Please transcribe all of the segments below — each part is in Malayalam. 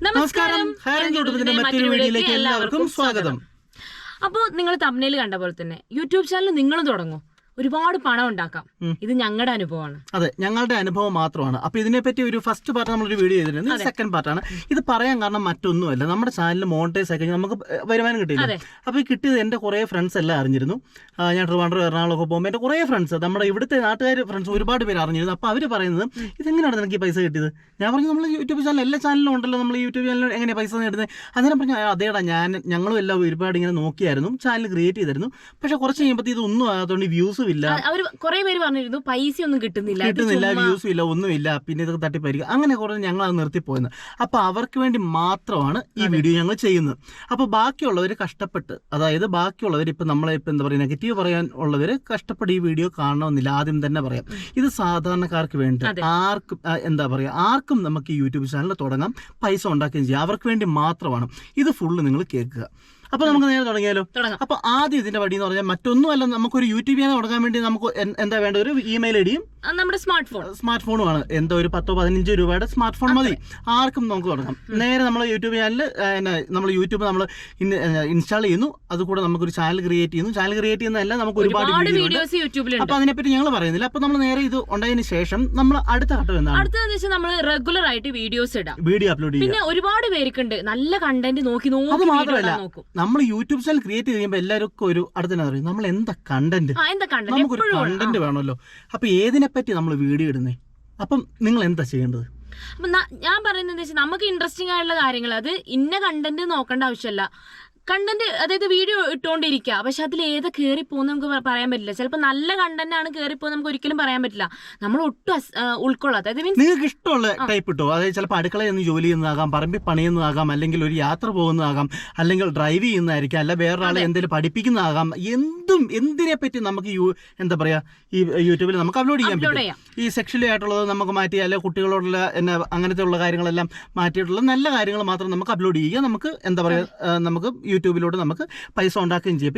നമസ്കാരം. മറ്റൊരു വീഡിയോയിലേക്ക് എല്ലാവർക്കും സ്വാഗതം. അപ്പോൾ നിങ്ങൾ തംബ്നെയിൽ കണ്ട പോലെ തന്നെ യൂട്യൂബ് ചാനൽ നിങ്ങളും തുടങ്ങും, ഒരുപാട് പണം ഉണ്ടാക്കാം. ഇത് ഞങ്ങളുടെ അനുഭവമാണ്. അതെ, ഞങ്ങളുടെ അനുഭവം മാത്രമാണ്. അപ്പൊ ഇതിനെപ്പറ്റി ഒരു ഫസ്റ്റ് പാർട്ട് നമ്മളൊരു വീഡിയോ ചെയ്തിട്ടുണ്ട്. സെക്കൻഡ് പാർട്ടാണ് ഇത്. പറയാൻ കാരണം മറ്റൊന്നുമല്ല, നമ്മുടെ ചാനൽ മോണിറ്റൈസ് ആയി കഴിഞ്ഞാൽ നമുക്ക് വരുമാനം കിട്ടിയില്ല. അപ്പൊ ഈ കിട്ടിയത് എന്റെ കുറെ ഫ്രണ്ട്സ് എല്ലാം അറിഞ്ഞിരുന്നു. ഞാൻ ട്രിവാൻഡ്രം എറണാകുളമൊക്കെ പോകുമ്പോൾ എന്റെ കുറെ ഫ്രണ്ട്സ്, നമ്മുടെ ഇവിടുത്തെ നാട്ടുകാർ ഫ്രണ്ട്സ് ഒരുപാട് പേര് അറിഞ്ഞിരുന്നു. അപ്പൊ അവർ പറയുന്നത് ഇതെങ്ങനെയാണ് നിനക്ക് ഈ പൈസ കിട്ടിയത്? ഞാൻ പറഞ്ഞു നമ്മൾ യൂട്യൂബ് ചാനൽ എല്ലാ ചാനലിലും ഉണ്ടല്ലോ, നമ്മൾ യൂട്യൂബ് ചാനലിൽ എങ്ങനെയാണ് പൈസ നേടുന്നത്? അങ്ങനെ പറഞ്ഞു അതേടാ, ഞങ്ങളും എല്ലാം ഒരുപാട് ഇങ്ങനെ നോക്കിയായിരുന്നു, ചാനൽ ക്രിയേറ്റ് ചെയ്തായിരുന്നു. പക്ഷെ കുറച്ച് കഴിയുമ്പോൾ ഇതൊന്നും ആകാത്തതുകൊണ്ട് വ്യൂസ് ഇല്ല. അവര് കുറെ പേര് പറഞ്ഞിരുന്നു പൈസ ഒന്നും കിട്ടുന്നില്ല, വ്യൂസും ഇല്ല, ഒന്നുമില്ല, പിന്നെ ഇതൊക്കെ തട്ടിപ്പായിരിക്കും. അങ്ങനെ കുറെ ഞങ്ങൾ അത് നിർത്തിപ്പോയെന്ന്. അപ്പൊ അവർക്ക് വേണ്ടി മാത്രമാണ് ഈ വീഡിയോ ഞങ്ങൾ ചെയ്യുന്നത്. അപ്പൊ ബാക്കിയുള്ളവർ കഷ്ടപ്പെട്ട്, അതായത് ബാക്കിയുള്ളവർ ഇപ്പൊ നമ്മളെ ഇപ്പൊ എന്താ പറയുക, നെഗറ്റീവ് പറയാൻ ഉള്ളവര് കഷ്ടപ്പെട്ട് ഈ വീഡിയോ കാണണമെന്നില്ല. ആദ്യം തന്നെ പറയാം, ഇത് സാധാരണക്കാർക്ക് വേണ്ടി, ആർക്കും എന്താ പറയാ, ആർക്കും നമുക്ക് ഈ യൂട്യൂബ് ചാനൽ തുടങ്ങാം, പൈസ ഉണ്ടാക്കുകയും ചെയ്യാം. അവർക്ക് വേണ്ടി മാത്രമാണ് ഇത്. ഫുള്ള് നിങ്ങൾ കേൾക്കുക. അപ്പൊ നമുക്ക് നേരെ തുടങ്ങിയാലോ? അപ്പൊ ആദ്യം ഇതിന്റെ വഴി എന്ന് പറഞ്ഞാൽ മറ്റൊന്നുമല്ല, നമുക്കൊരു യൂട്യൂബ് ചാനൽ തുടങ്ങാൻ വേണ്ടി നമുക്ക് എന്താ വേണ്ട? ഒരു ഇമെയിൽ ഐഡിയും നമ്മുടെ സ്മാർട്ട് ഫോണുമാണ്. എന്തോ ഒരു 10-15 രൂപയുടെ സ്മാർട്ട് ഫോൺ മതി, ആർക്കും നമുക്ക് തുടങ്ങാം. നേരെ നമ്മൾ യൂട്യൂബ് ചാനൽ നമ്മൾ ഇൻസ്റ്റാൾ ചെയ്യുന്നു, അതുകൂടെ നമുക്കൊരു ചാനൽ ക്രിയേറ്റ് ചെയ്യുന്നു. ചാനൽ ക്രിയേറ്റ് ചെയ്യുന്നതല്ല, നമുക്ക് ഒരുപാട് വീഡിയോസ് യൂട്യൂബിലുണ്ട്. അപ്പൊ അതിനെപ്പറ്റി ഞങ്ങൾ പറയുന്നില്ല. അപ്പൊ നമ്മൾ നേരെ ഇത് ഉണ്ടായതിനു ശേഷം നമ്മൾ അടുത്ത ഘട്ടം എന്താണ്? അടുത്തതെന്ന് വെച്ചാൽ നമ്മൾ റെഗുലർ ആയിട്ട് വീഡിയോസ് ഇടാം, വീഡിയോ അപ്ലോഡ് ചെയ്യാം. പിന്നെ ഒരുപാട് പേർക്കുണ്ട് നല്ല കണ്ടന്റ് നോക്കി. അത് മാത്രമല്ല, നമ്മൾ യൂട്യൂബ് ചാനൽ ക്രിയേറ്റ് ചെയ്യുമ്പോൾ എല്ലാവർക്കും ഒരു അടുത്തന്നെ പറയും, നമ്മൾ എന്താ കണ്ടന്റ്, നമുക്കൊരു കണ്ടന്റ് വേണമല്ലോ. അപ്പൊ ഏതിനെപ്പറ്റി നമ്മൾ വീഡിയോ ഇടുന്നേ? അപ്പം നിങ്ങൾ എന്താ ചെയ്യേണ്ടത്? അപ്പൊ ഞാൻ പറയുന്നത് നമുക്ക് ഇൻട്രസ്റ്റിംഗ് ആയിട്ടുള്ള കാര്യങ്ങൾ, അത് ഇന്ന കണ്ടന്റ് നോക്കേണ്ട ആവശ്യമല്ല. കണ്ടന്റ്, അതായത് വീഡിയോ ഇട്ടുകൊണ്ടിരിക്കുക, പക്ഷെ അതിൽ ഏതാ കയറിപ്പോന്ന് നമുക്ക് പറയാൻ പറ്റില്ല. ചിലപ്പോൾ നല്ല കണ്ടന്റ് ആണ് കയറിപ്പോന്ന് നമുക്ക് ഒരിക്കലും പറയാൻ പറ്റില്ല. നമ്മൾ ഒട്ടും ഉൾക്കൊള്ളാത്ത, നിങ്ങൾക്ക് ഇഷ്ടമുള്ള ടൈപ്പ് ഇട്ടോ. അതായത് ചിലപ്പോൾ അടുക്കളയിൽ നിന്ന് ജോലി ചെയ്യുന്നതാകാം, പറമ്പിൽ പണിയുന്നതാകാം, അല്ലെങ്കിൽ ഒരു യാത്ര പോകുന്നതാകാം, അല്ലെങ്കിൽ ഡ്രൈവ് ചെയ്യുന്നതായിരിക്കും, അല്ല വേറൊരാളെ എന്തെങ്കിലും പഠിപ്പിക്കുന്നതാകാം. എന്തിനെ പറ്റി നമുക്ക് എന്താ പറയാ, ഈ യൂട്യൂബിൽ നമുക്ക് അപ്ലോഡ് ചെയ്യാൻ പറ്റും. ഈ സെക്ഷലി ആയിട്ടുള്ളത് നമുക്ക് മാറ്റി, അല്ലെങ്കിൽ കുട്ടികളോടുള്ള അങ്ങനത്തെ ഉള്ള കാര്യങ്ങളെല്ലാം മാറ്റിയിട്ടുള്ള നല്ല കാര്യങ്ങൾ മാത്രം നമുക്ക് അപ്ലോഡ് ചെയ്യുക. നമുക്ക് എന്താ പറയാ, നമുക്ക് യൂട്യൂബിലൂടെ നമുക്ക് പൈസ ഉണ്ടാക്കുകയും ചെയ്യും.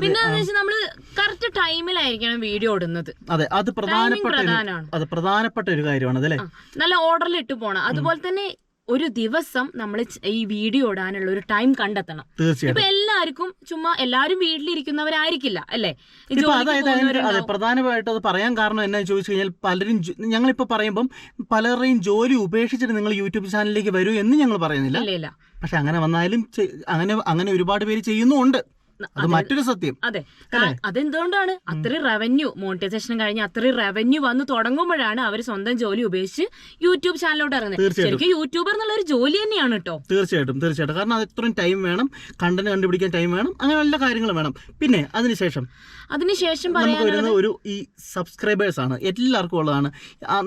പിന്നെ നമ്മള് കറക്റ്റ് ടൈമിലായിരിക്കണം വീഡിയോ ഇടുന്നത്. അതെ, അത് പ്രധാനപ്പെട്ട ഒരു കാര്യമാണ്. അതല്ലേ, നല്ല ഓർഡറിൽ ഇട്ട് പോണം. അതുപോലെ തന്നെ ഒരു ദിവസം നമ്മൾ ഈ വീഡിയോ ഇടാനുള്ള ഒരു ടൈം കണ്ടെത്തണം. തീർച്ചയായിട്ടും. ഇപ്പൊ എല്ലാവർക്കും എല്ലാവരും വീട്ടിലിരിക്കുന്നവരായിരിക്കില്ല, അല്ലേ? അതെ, പ്രധാനമായിട്ട് അത് പറയാൻ കാരണം എന്നാ ചോദിച്ചു കഴിഞ്ഞാൽ, പലരും ഞങ്ങളിപ്പോ പറയുമ്പം പലരുടെയും ജോലി ഉപേക്ഷിച്ചിട്ട് നിങ്ങൾ യൂട്യൂബ് ചാനലിലേക്ക് വരൂ എന്ന് ഞങ്ങൾ പറയുന്നില്ല. പക്ഷെ അങ്ങനെ വന്നാലും അങ്ങനെ ഒരുപാട് പേര് ചെയ്യുന്നുണ്ട്. അത് മറ്റൊരു സത്യം. അതെ, അതെന്തുകൊണ്ടാണ് അത്രയും റവന്യൂ, മോണിറ്റൈസേഷൻ കഴിഞ്ഞ് അത്രയും റവന്യൂ വന്ന് തുടങ്ങുമ്പോഴാണ് അവർ സ്വന്തം ജോലി ഉപേക്ഷിച്ച് യൂട്യൂബ് ചാനലിലോട്ട് ഇറങ്ങുന്നത്. ശരിക്കും യൂട്യൂബർ എന്നുള്ള ഒരു ജോലി തന്നെയാണ് കേട്ടോ. തീർച്ചയായിട്ടും. കാരണം അത് ഇത്രയും ടൈം വേണം, കണ്ടന്റ് കണ്ടുപിടിക്കാൻ ടൈം വേണം, അങ്ങനെ എല്ലാ കാര്യങ്ങളും വേണം. പിന്നെ അതിനുശേഷം പറയാനുള്ളത് ഒരു ഈ സബ്സ്ക്രൈബേഴ്സ് ആണ്, എല്ലാവർക്കും ഉള്ളതാണ്.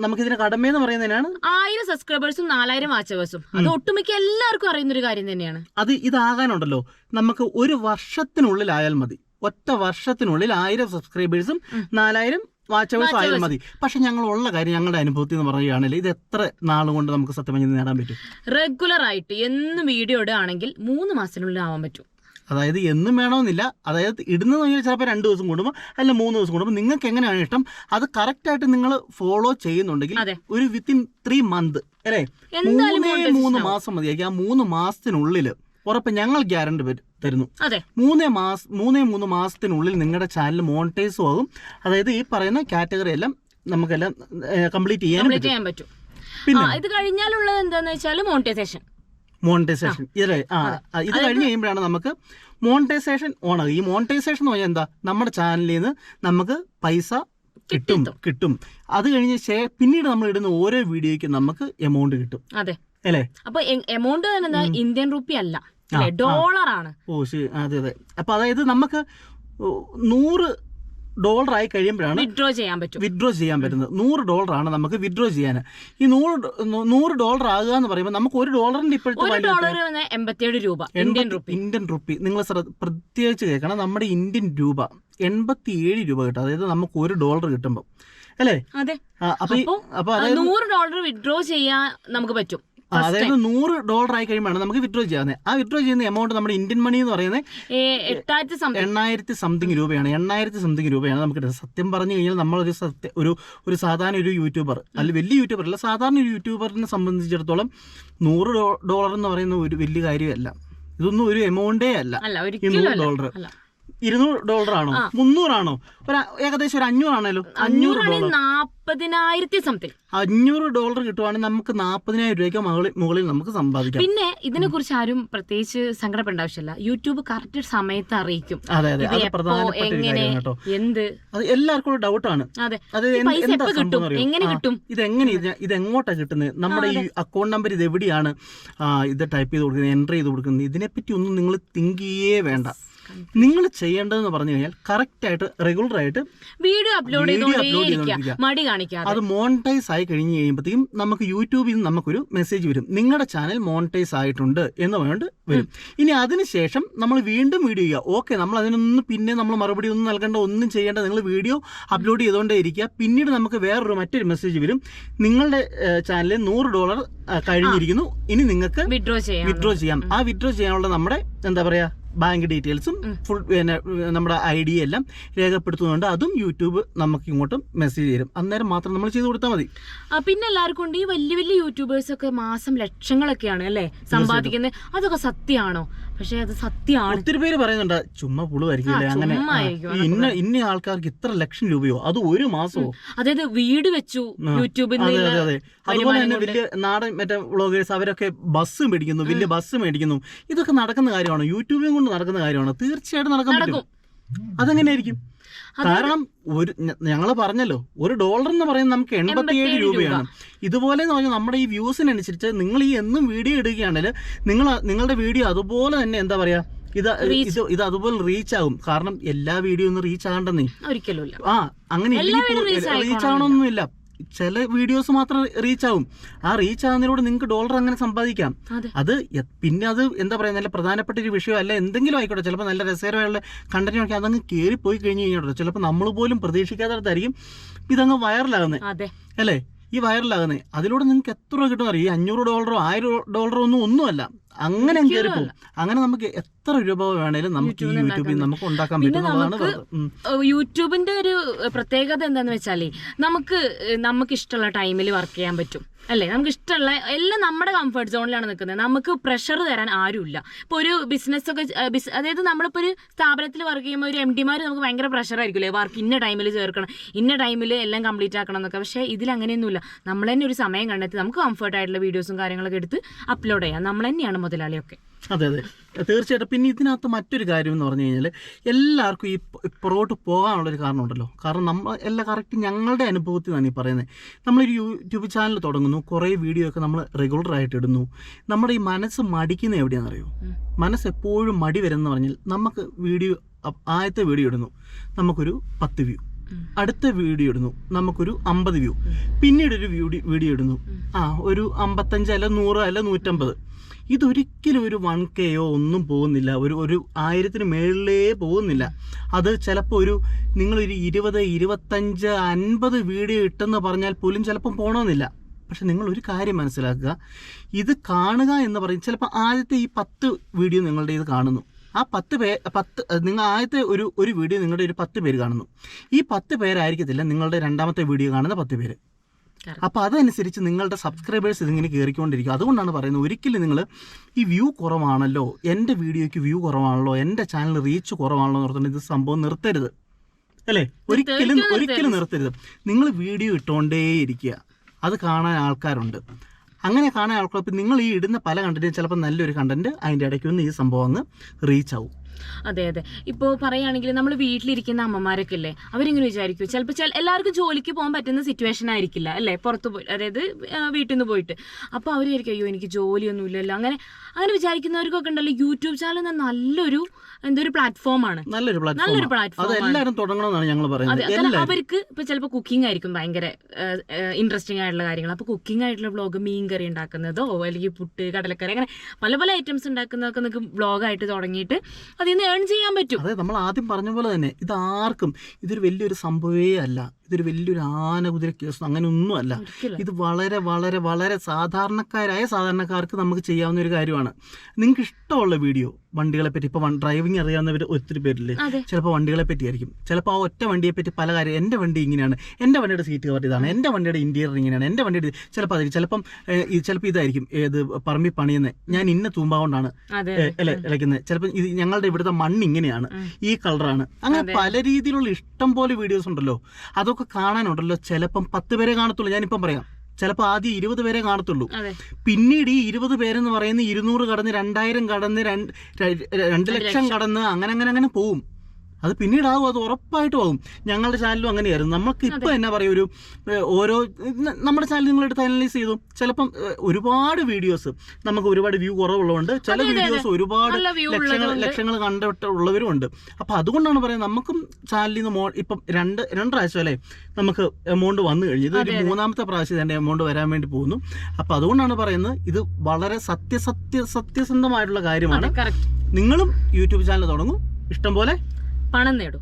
നമുക്കിതിന്റെ കടമയെന്ന് പറയുന്നതിനാണ് 1000 സബ്സ്ക്രൈബേഴ്സും 4000 വാച്ചവേഴ്സും. അത് ഒട്ടുമിക്ക എല്ലാവർക്കും അറിയുന്ന ഒരു കാര്യം തന്നെയാണ്. അത് ഇതാകാനുണ്ടല്ലോ, നമുക്ക് ഒരു വർഷത്തിനുള്ളിലായാൽ മതി. ഒറ്റ വർഷത്തിനുള്ളിൽ 1000 സബ്സ്ക്രൈബേഴ്സും 4000 വാച്ചവേഴ്സ് ആയാലും മതി. പക്ഷെ ഞങ്ങളുള്ള കാര്യം, ഞങ്ങളുടെ അനുഭവത്തിൽ നിന്ന് പറയുകയാണെങ്കിൽ, ഇത് എത്ര നാളുകൊണ്ട് നമുക്ക് സത്യം നേടാൻ പറ്റും? റെഗുലർ ആയിട്ട് എന്നും വീഡിയോ ഇടുകയാണെങ്കിൽ 3 മാസത്തിനുള്ളിൽ ആവാൻ പറ്റും. അതായത് എന്നും വേണമെന്നില്ല, അതായത് ഇടുന്നത് ചിലപ്പോൾ 2 ദിവസം കൂടുമ്പോൾ അല്ല 3 ദിവസം കൂടുമ്പോൾ, നിങ്ങൾക്ക് എങ്ങനെയാണ് ഇഷ്ടം അത് കറക്റ്റായിട്ട് നിങ്ങൾ ഫോളോ ചെയ്യുന്നുണ്ടെങ്കിൽ ഒരു വിത്തിൻ 3 മന്ത്, അല്ലേ, 3 മാസം മതിയായിരിക്കും. ആ 3 മാസത്തിനുള്ളിൽ ഉറപ്പ് ഞങ്ങൾ ഗ്യാരണ്ടി തരുന്നു. 3 മാസത്തിനുള്ളിൽ നിങ്ങളുടെ ചാനൽ മോണിറ്റൈസും ആകും. അതായത് ഈ പറയുന്ന കാറ്റഗറി എല്ലാം നമുക്കെല്ലാം കംപ്ലീറ്റ് ചെയ്യാൻ പറ്റും. പിന്നെ ഇത് കഴിഞ്ഞാലുള്ളത് എന്താന്ന് വെച്ചാൽ മോണിറ്റൈസേഷൻ. ഇത് കഴിഞ്ഞ് കഴിയുമ്പോഴാണ് നമുക്ക് മോണിറ്റൈസേഷൻ ഓൺ ആകും. ഈ മോണിറ്റൈസേഷൻ എന്ന് പറഞ്ഞാൽ എന്താ, നമ്മുടെ ചാനലിൽ നിന്ന് നമുക്ക് പൈസ കിട്ടും. അത് കഴിഞ്ഞ് പിന്നീട് നമ്മൾ ഇടുന്ന ഓരോ വീഡിയോയ്ക്കും നമുക്ക് എമൗണ്ട് കിട്ടും. അതെ, അല്ലേ? അപ്പൊ എമൗണ്ട് ഇന്ത്യൻ റുപ്പി അല്ല, ഡോളറാണ്. ശരി, അതെ. അപ്പൊ അതായത് നമുക്ക് $100 ആയി കഴിയുമ്പോഴാണ് വിഡ്രോ ചെയ്യാൻ പറ്റുന്നത്. $100 നമുക്ക് വിഡ്രോ ചെയ്യാൻ. ഈ $100 ആകുക എന്ന് പറയുമ്പോൾ നമുക്ക് $1 ഇപ്പോഴത്തെ ഇന്ത്യൻ റുപ്പി. നിങ്ങൾ പ്രത്യേകിച്ച് കേൾക്കണം, നമ്മുടെ ഇന്ത്യൻ രൂപ 87 രൂപ കിട്ടും. അതായത് നമുക്ക് $1 കിട്ടുമ്പോൾ, അല്ലേ? അതെ. അപ്പൊ $100 വിഡ്രോ ചെയ്യാൻ നമുക്ക് പറ്റും. അതായത് $100 ആയി കഴിയുമ്പോൾ നമുക്ക് വിഡ്രോ ചെയ്യാവുന്നത്. ആ വിഡ്രോ ചെയ്യുന്ന എമൗണ്ട് നമ്മുടെ ഇന്ത്യൻ മണി എന്ന് പറയുന്നത് 8,000 സംതിങ് രൂപയാണ്. 8,000 സംതിങ് രൂപയാണ് നമുക്ക്. സത്യം പറഞ്ഞു കഴിഞ്ഞാൽ നമ്മളൊരു ഒരു സാധാരണ ഒരു യൂട്യൂബർ, അല്ല വലിയ യൂട്യൂബർ അല്ല, സാധാരണ ഒരു യൂട്യൂബറിനെ സംബന്ധിച്ചിടത്തോളം $100 എന്ന് പറയുന്ന ഒരു വലിയ കാര്യമല്ല. ഇതൊന്നും ഒരു എമൗണ്ടേ അല്ല. ഈ $100 $200 ആണോ 300 ആണോ ഏകദേശം ഒരു 500 ആണല്ലോ. $40,000 സംതിങ്. $500 കിട്ടുവാണെങ്കിൽ നമുക്ക് 40,000 രൂപയ്ക്ക് മുകളിൽ നമുക്ക് സമ്പാദിക്കാം. പിന്നെ ഇതിനെ കുറിച്ച് ആരും പ്രത്യേകിച്ച് സങ്കടപ്പെടേണ്ട ആവശ്യമില്ല. യൂട്യൂബ് കറക്റ്റ് സമയത്ത് അറിയിക്കും. അതെ അതെ, അത് പ്രധാനപ്പെട്ട ഒരു കാര്യമാണ് കേട്ടോ. അത് എല്ലാവർക്കും ഡൗട്ടാണ്. അത് എന്താ സംഭവം അറിയോ? എങ്ങനെ കിട്ടും, ഇതെങ്ങോട്ടാ കിട്ടുന്നത്, നമ്മുടെ ഈ അക്കൗണ്ട് നമ്പർ ഇത് എവിടെയാണ് ഇത് ടൈപ്പ് ചെയ്ത് കൊടുക്കുന്നത്, എൻട്രി ചെയ്ത് കൊടുക്കുന്നത്, ഇതിനെപ്പറ്റി ഒന്നും നിങ്ങൾ തിങ്ക് ചെയ്യേ വേണ്ട. നിങ്ങൾ ചെയ്യേണ്ടതെന്ന് പറഞ്ഞു കഴിഞ്ഞാൽ കറക്റ്റ് ആയിട്ട് റെഗുലർ ആയിട്ട് വീഡിയോ അപ്ലോഡ് ചെയ്തോണ്ടിരിക്കുക, മടി കാണിക്കാതെ. അത് മോണിറ്റൈസ് ആയി കഴിഞ്ഞ് കഴിയുമ്പോഴത്തേക്കും നമുക്ക് യൂട്യൂബിൽ നിന്ന് നമുക്കൊരു മെസ്സേജ് വരും, നിങ്ങളുടെ ചാനൽ മോണിറ്റൈസ് ആയിട്ടുണ്ട് എന്ന് പറഞ്ഞുകൊണ്ട് വരും. ഇനി അതിനുശേഷം നമ്മൾ വീണ്ടും വീഡിയോ ചെയ്യുക. ഓക്കെ, നമ്മൾ അതിനൊന്നും പിന്നെ നമ്മൾ മറുപടി ഒന്നും നൽകേണ്ട, ഒന്നും ചെയ്യേണ്ട. നിങ്ങൾ വീഡിയോ അപ്ലോഡ് ചെയ്തുകൊണ്ടേ ഇരിക്കുക. പിന്നീട് നമുക്ക് മറ്റൊരു മെസ്സേജ് വരും, നിങ്ങളുടെ ചാനലിൽ $100 കഴിഞ്ഞിരിക്കുന്നു, ഇനി നിങ്ങൾക്ക് വിഡ്രോ ചെയ്യാം. ആ വിഡ്രോ ചെയ്യാനുള്ള നമ്മുടെ എന്താ പറയാ ബാങ്ക് ഡീറ്റെയിൽസും ഫുൾ നമ്മുടെ ID എല്ലാം രേഖപ്പെടുത്തുന്നുണ്ട്. അതും യൂട്യൂബ് നമുക്ക് ഇങ്ങോട്ടും മെസ്സേജ് തരും. അന്നേരം മാത്രം നമ്മൾ ചെയ്ത് കൊടുത്താൽ മതി. പിന്നെ എല്ലാവർക്കും ഉണ്ട്, ഈ വലിയ വലിയ യൂട്യൂബേഴ്സ് ഒക്കെ മാസം ലക്ഷങ്ങളൊക്കെയാണ് അല്ലേ സമ്പാദിക്കുന്നത്. അതൊക്കെ സത്യമാണോ? പക്ഷെ അത് സത്യമാണ്. ഒത്തിരി പേര് പറയുന്നുണ്ട് ചുമ്മാ പുളുവായിരിക്കില്ലേ, അങ്ങനെ ഇന്ന ആൾക്കാർക്ക് ഇത്ര ലക്ഷം രൂപയോ, അത് ഒരു മാസമോ. അതായത് വീട് വെച്ചു യൂട്യൂബിൽ. അതെ, അതുപോലെ തന്നെ വലിയ നാടൻ മറ്റേ വ്ളോഗേഴ്സ് അവരൊക്കെ ബസ് മേടിക്കുന്നു, വലിയ ബസ് മേടിക്കുന്നു. ഇതൊക്കെ നടക്കുന്ന കാര്യമാണോ? യൂട്യൂബിൽ കൊണ്ട് നടക്കുന്ന കാര്യമാണോ? തീർച്ചയായിട്ടും നടക്കാൻ പറ്റും. അതെങ്ങനെയായിരിക്കും? കാരണം ഞങ്ങൾ പറഞ്ഞല്ലോ, $1 എന്ന് പറയുന്നത് നമുക്ക് 87 രൂപയാണ്. ഇതുപോലെ എന്ന് പറഞ്ഞാൽ നമ്മുടെ ഈ വ്യൂസിനനുസരിച്ച് നിങ്ങൾ ഈ എന്നും വീഡിയോ ഇടുകയാണെങ്കിൽ നിങ്ങളുടെ വീഡിയോ അതുപോലെ തന്നെ എന്താ പറയാ ഇത് അതുപോലെ റീച്ച് ആകും. കാരണം എല്ലാ വീഡിയോ ഒന്നും റീച്ച് ആകണ്ടെന്നേ ഒരിക്കലും. അങ്ങനെ റീച്ച് ആകണമെന്നില്ല. ചില വീഡിയോസ് മാത്രം റീച്ച് ആവും. ആ റീച്ച് ആകുന്നതിലൂടെ നിങ്ങൾക്ക് $1 അങ്ങനെ സമ്പാദിക്കാം. അത് പിന്നെ അത് എന്താ പറയാ, നല്ല പ്രധാനപ്പെട്ട ഒരു വിഷയം അല്ല, എന്തെങ്കിലും ആയിക്കോട്ടെ, ചിലപ്പോൾ നല്ല രസകരമായുള്ള കണ്ടന്റ് നോക്കി അതങ്ങ് കയറി പോയി കഴിഞ്ഞ് കഴിഞ്ഞോട്ടെ, ചിലപ്പോൾ നമ്മൾ പോലും പ്രതീക്ഷിക്കാത്തതായിരിക്കും ഇതങ്ങ് വൈറലാകുന്നത് അല്ലേ. ഈ വൈറലാകുന്നത് അതിലൂടെ നിങ്ങൾക്ക് എത്ര രൂപ കിട്ടുമെന്ന് അറിയാം. ഈ $500 $1000 ഒന്നുമല്ല, അങ്ങനെ കയറി പോകും. അങ്ങനെ നമുക്ക് എത്ര രൂപ വേണേലും നമുക്ക് ഈ യൂട്യൂബിൽ നമുക്ക് ഉണ്ടാക്കാൻ പറ്റുന്നതാണ്. യൂട്യൂബിന്റെ ഒരു പ്രത്യേകത എന്താന്ന് വെച്ചാല് നമുക്ക് ഇഷ്ടമുള്ള ടൈമിൽ വർക്ക് ചെയ്യാൻ പറ്റും അല്ലേ. നമുക്ക് ഇഷ്ടമുള്ള എല്ലാം നമ്മുടെ കംഫർട്ട് സോണിലാണ് നിൽക്കുന്നത്. നമുക്ക് പ്രഷർ തരാൻ ആരുമില്ല. ഇപ്പോൾ ഒരു ബിസിനസ് ഒക്കെ അതായത് നമ്മളിപ്പോൾ ഒരു സ്ഥാപനത്തിൽ വർക്ക് ചെയ്യുമ്പോൾ ഒരു MD മാർ നമുക്ക് ഭയങ്കര പ്രഷർ ആയിരിക്കില്ലേ, വർക്ക് ഇന്ന ടൈമിൽ ചേർക്കണം, ഇന്ന ടൈമിൽ എല്ലാം കംപ്ലീറ്റ് ആക്കണം എന്നൊക്കെ. പക്ഷേ ഇതിൽ അങ്ങനെയൊന്നുമില്ല. നമ്മൾ തന്നെ ഒരു സമയം കണ്ടെത്തി നമുക്ക് കംഫർട്ട് ആയിട്ടുള്ള വീഡിയോസും കാര്യങ്ങളൊക്കെ എടുത്ത് അപ്ലോഡ് ചെയ്യാം. നമ്മൾ തന്നെയാണ് മുതലാളിയൊക്കെ. അതെ തീർച്ചയായിട്ടും. പിന്നെ ഇതിനകത്ത് മറ്റൊരു കാര്യം എന്ന് പറഞ്ഞു കഴിഞ്ഞാൽ എല്ലാവർക്കും ഈ പുറകോട്ട് പോകാനുള്ളൊരു കാരണമുണ്ടല്ലോ. കാരണം നമ്മൾ എല്ലാം കറക്റ്റ് ഞങ്ങളുടെ അനുഭവത്തിൽ നിന്നാണ് ഈ പറയുന്നത്. നമ്മളൊരു യൂട്യൂബ് ചാനൽ തുടങ്ങുന്നു, കുറേ വീഡിയോ ഒക്കെ നമ്മൾ റെഗുലറായിട്ട് ഇടുന്നു. നമ്മുടെ ഈ മനസ്സ് മടിക്കുന്നത് എവിടെയാണെന്നറിയോ? മനസ്സ് എപ്പോഴും മടി വരുമെന്ന് പറഞ്ഞാൽ നമുക്ക് ആദ്യത്തെ വീഡിയോ ഇടുന്നു, നമുക്കൊരു 10 വ്യൂ, അടുത്ത വീഡിയോ ഇടുന്നു, നമുക്കൊരു 50 വ്യൂ, പിന്നീട് ഒരു വീഡിയോ ഇടുന്നു, ഒരു 55 അല്ല 100 അല്ല 150. ഇതൊരിക്കലും ഒരു 1K ഒന്നും പോകുന്നില്ല, ഒരു 1000-ന് മേളിലേ പോകുന്നില്ല. അത് ചിലപ്പോൾ നിങ്ങളൊരു 20, 25, 50 വീഡിയോ ഇട്ടെന്ന് പറഞ്ഞാൽ പോലും ചിലപ്പം പോകണമെന്നില്ല. പക്ഷെ നിങ്ങൾ ഒരു കാര്യം മനസ്സിലാക്കുക, ഇത് കാണുക എന്ന് പറയും. ചിലപ്പോൾ ആദ്യത്തെ ഈ 10 വീഡിയോ നിങ്ങളുടെ ഇത് കാണുന്നു. ആ 10 നിങ്ങൾ ആദ്യത്തെ ഒരു വീഡിയോ നിങ്ങളുടെ ഒരു 10 പേര് കാണുന്നു. ഈ 10 പേരായിരിക്കത്തില്ല നിങ്ങളുടെ രണ്ടാമത്തെ വീഡിയോ കാണുന്ന 10 പേര്. അപ്പോൾ അതനുസരിച്ച് നിങ്ങളുടെ സബ്സ്ക്രൈബേഴ്സ് ഇതിങ്ങനെ കയറിക്കൊണ്ടിരിക്കും. അതുകൊണ്ടാണ് പറയുന്നത്, ഒരിക്കലും നിങ്ങൾ ഈ വ്യൂ കുറവാണല്ലോ, എൻ്റെ വീഡിയോയ്ക്ക് വ്യൂ കുറവാണല്ലോ, എൻ്റെ ചാനൽ റീച്ച് കുറവാണല്ലോ എന്ന് പറഞ്ഞിട്ട് ഇത് സംഭവം നിർത്തരുത് അല്ലേ. ഒരിക്കലും നിർത്തരുത്. നിങ്ങൾ വീഡിയോ ഇട്ടുകൊണ്ടേയിരിക്കുക, അത് കാണാൻ ആൾക്കാരുണ്ട്. അങ്ങനെ കാണാൻ ആൾക്കാർ ഇപ്പം നിങ്ങൾ ഈ ഇടുന്ന പല കണ്ടന്റും ചിലപ്പോൾ നല്ലൊരു കണ്ടന്റ് അതിൻ്റെ ഇടയ്ക്കൊന്ന് ഈ സംഭവം അങ്ങ് റീച്ച് ആവും. അതെ ഇപ്പോൾ പറയുകയാണെങ്കിൽ നമ്മൾ വീട്ടിലിരിക്കുന്ന അമ്മമാരൊക്കെ ഇല്ലേ, അവരിങ്ങനെ വിചാരിക്കും ചിലപ്പോൾ എല്ലാവർക്കും ജോലിക്ക് പോകാൻ പറ്റുന്ന സിറ്റുവേഷൻ ആയിരിക്കില്ല അല്ലേ, പുറത്ത് പോയി അതായത് വീട്ടിൽ നിന്ന് പോയിട്ട്. അപ്പോൾ അവർ വിചാരിക്കും അയ്യോ എനിക്ക് ജോലിയൊന്നും ഇല്ലല്ലോ, അങ്ങനെ വിചാരിക്കുന്നവർക്കൊക്കെ ഉണ്ടല്ലോ. യൂട്യൂബ് ചാനൽ നല്ലൊരു പ്ലാറ്റ്ഫോമാണ്, നല്ലൊരു പ്ലാറ്റ്ഫോം എല്ലാവരും തുടങ്ങണമെന്നാണ് ഞങ്ങൾ പറയുന്നത്. അവർക്ക് ഇപ്പൊ ചിലപ്പോൾ കുക്കിംഗ് ആയിരിക്കും ഭയങ്കര ഇൻട്രസ്റ്റിംഗ് ആയിട്ടുള്ള കാര്യങ്ങൾ. അപ്പോൾ കുക്കിംഗ് ആയിട്ടുള്ള വ്ളോഗ്, മീൻകറി ഉണ്ടാക്കുന്നതോ അല്ലെങ്കിൽ പുട്ട്, കടലക്കറി, അങ്ങനെ പല ഐറ്റംസ് ഉണ്ടാക്കുന്നതൊക്കെ നിങ്ങൾക്ക് വ്ളോഗായിട്ട് തുടങ്ങിയിട്ട് അതിൽ നിന്ന് ഏൺ ചെയ്യാൻ പറ്റും. അതെ, നമ്മൾ ആദ്യം പറഞ്ഞ പോലെ തന്നെ ഇതാർക്കും ഇതൊരു വലിയൊരു സംഭവമേ അല്ല, ഇതൊരു വലിയൊരു ആനകുതിര കേസ് അങ്ങനെ ഒന്നും അല്ല. ഇത് വളരെ വളരെ വളരെ സാധാരണക്കാർക്ക് നമുക്ക് ചെയ്യാവുന്ന ഒരു കാര്യമാണ്. നിങ്ങൾക്ക് ഇഷ്ടമുള്ള വീഡിയോ വണ്ടികളെ പറ്റി, ഇപ്പൊ ഡ്രൈവിംഗ് അറിയാവുന്നവർ ഒത്തിരി പേരില്ലേ, ചിലപ്പോൾ വണ്ടികളെ പറ്റിയായിരിക്കും, ചിലപ്പോൾ ആ ഒറ്റ വണ്ടിയെ പറ്റി പല കാര്യം, എൻ്റെ വണ്ടി ഇങ്ങനെയാണ്, എൻ്റെ വണ്ടിയുടെ സീറ്റ് കവർ ഇതാണ്, എൻ്റെ വണ്ടിയുടെ ഇന്റീരിയർ ഇങ്ങനെയാണ്, എൻ്റെ വണ്ടിയുടെ ചിലപ്പോൾ അതായിരിക്കും, ചിലപ്പോൾ ഇതായിരിക്കും ഏത് പറമ്പിൽ പണിയുന്നത്, ഞാൻ ഇന്ന തൂമ്പ കൊണ്ടാണ് ഇളയ്ക്കുന്നത്, ചിലപ്പോൾ ഇത് ഞങ്ങളുടെ ഇവിടുത്തെ മണ്ണ് ഇങ്ങനെയാണ്, ഈ കളറാണ്, അങ്ങനെ പല രീതിയിലുള്ള ഇഷ്ടം പോലെ വീഡിയോസ് ഉണ്ടല്ലോ. അതൊക്കെ കാണാനുണ്ടല്ലോ. ചിലപ്പം 10 പേരെ കാണത്തുള്ളൂ, ഞാനിപ്പം പറയാം, ചിലപ്പോൾ ആദ്യം 20 പേരെ കാണത്തുള്ളൂ. പിന്നീട് ഈ 20 പേരെന്ന് പറയുന്നത് 200 കടന്ന് 2000 കടന്ന് 2 ലക്ഷം കടന്ന് അങ്ങനെ പോവും. അത് പിന്നീടാകും, അത് ഉറപ്പായിട്ടും ആകും. ഞങ്ങളുടെ ചാനലും അങ്ങനെയായിരുന്നു. നമുക്ക് ഇപ്പം എന്നാ പറയുക, ഒരു ഓരോ നമ്മുടെ ചാനൽ നിങ്ങളെടുത്ത് അനലൈസ് ചെയ്തു, ചിലപ്പം ഒരുപാട് വീഡിയോസ് നമുക്ക് ഒരുപാട് വ്യൂ കുറവുള്ളതുകൊണ്ട് ചില വീഡിയോസ് ഒരുപാട് ലക്ഷങ്ങൾ കണ്ടിട്ടുള്ളവരും ഉണ്ട്. അപ്പം അതുകൊണ്ടാണ് പറയുന്നത്, നമുക്കും ചാനലിൽ നിന്ന് ഇപ്പം 2 പ്രാവശ്യം അല്ലേ നമുക്ക് എമൗണ്ട് വന്നു കഴിഞ്ഞു. ഇത് ഒരു 3ാമത്തെ പ്രാവശ്യം തന്നെ എമൗണ്ട് വരാൻ വേണ്ടി പോകുന്നു. അപ്പം അതുകൊണ്ടാണ് പറയുന്നത്, ഇത് വളരെ സത്യസന്ധമായിട്ടുള്ള കാര്യമാണ്. നിങ്ങളും യൂട്യൂബ് ചാനൽ തുടങ്ങും, ഇഷ്ടം പോലെ പണം നേടും.